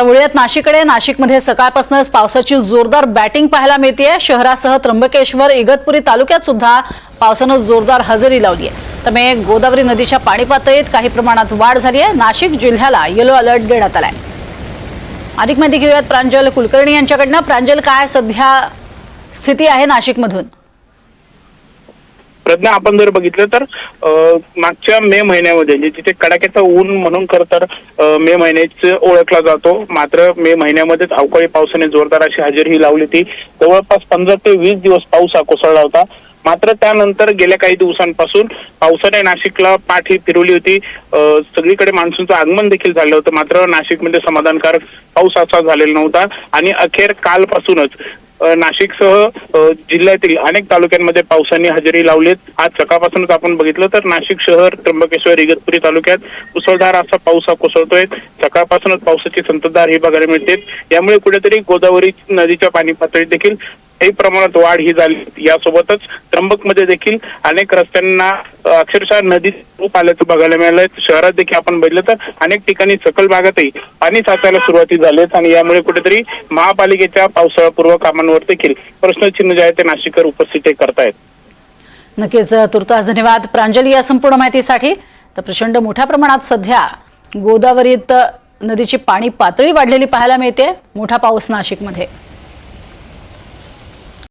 वळूयात नाशिककडे। नाशिकमध्ये सकाळपासूनच पावसाची जोरदार बॅटिंग पाहायला मिळतेय। शहरासह त्र्यंबकेश्वर, इगतपुरी तालुक्यात सुद्धा पावसाने जोरदार हजेरी लावली आहे। त्यामुळे गोदावरी नदीच्या पाणी पातळीत काही प्रमाणात वाढ झाली आहे। नाशिक जिल्ह्याला येलो अलर्ट देण्यात आलाय। अधिक माहिती घेऊयात प्रांजल कुलकर्णी यांच्याकडून। प्रांजल, काय सध्या स्थिती आहे नाशिकमधून? प्रज्ञा, आपण जर बघितलं तर मागच्या मे महिन्यामध्ये जिथे कडाक्याचं ऊन म्हणून खरं तर मे महिन्याच ओळखला जातो, मात्र मे महिन्यामध्येच अवकाळी पावसाने जोरदार अशी हजेरी लावली होती। जवळपास 15 ते 20 दिवस पाऊस हा कोसळला होता। मात्र त्यानंतर गेल्या काही दिवसांपासून पावसाने नाशिकला पाठ ही फिरवली होती। सगळीकडे मान्सूनचं आगमन देखील झालं होतं, मात्र नाशिकमध्ये समाधानकारक पाऊस असा झालेला नव्हता आणि अखेर कालपासूनच नाशिकसह जिल्ह्यातील अनेक तालुक्यांमध्ये पावसाने हजेरी लावलीत। आज सकाळपासूनच आपण बघितलं तर नाशिक शहर, त्र्यंबकेश्वर, इगतपुरी तालुक्यात मुसळधार असा पाऊस हा कोसळतोय। सकाळपासूनच पावसाची संततधार ही बघायला मिळते। यामुळे कुठेतरी गोदावरी नदीच्या पाणी पातळीत देखील काही प्रमाणात वाढ ही झाली। यासोबतच त्र्यंबकमध्ये देखील अनेक रस्त्यांना अक्षरशः नदी रूप आल्याचं बघायला मिळालंय। शहरात देखील आपण बघितलं तर अनेक ठिकाणी सखल भागातही पाणी साचायला सुरुवाती झालीत आणि यामुळे कुठेतरी महापालिकेच्या पावसाळापूर्व कामांवर देखील प्रश्नचिन्ह जे आहे ते नाशिकर उपस्थित करतायत। नक्कीच, तुर्तास धन्यवाद प्रांजली या संपूर्ण माहितीसाठी। तर प्रचंड मोठ्या प्रमाणात सध्या गोदावरीत नदीची पाणी पातळी वाढलेली पाहायला मिळते। मोठा पाऊस नाशिकमध्ये।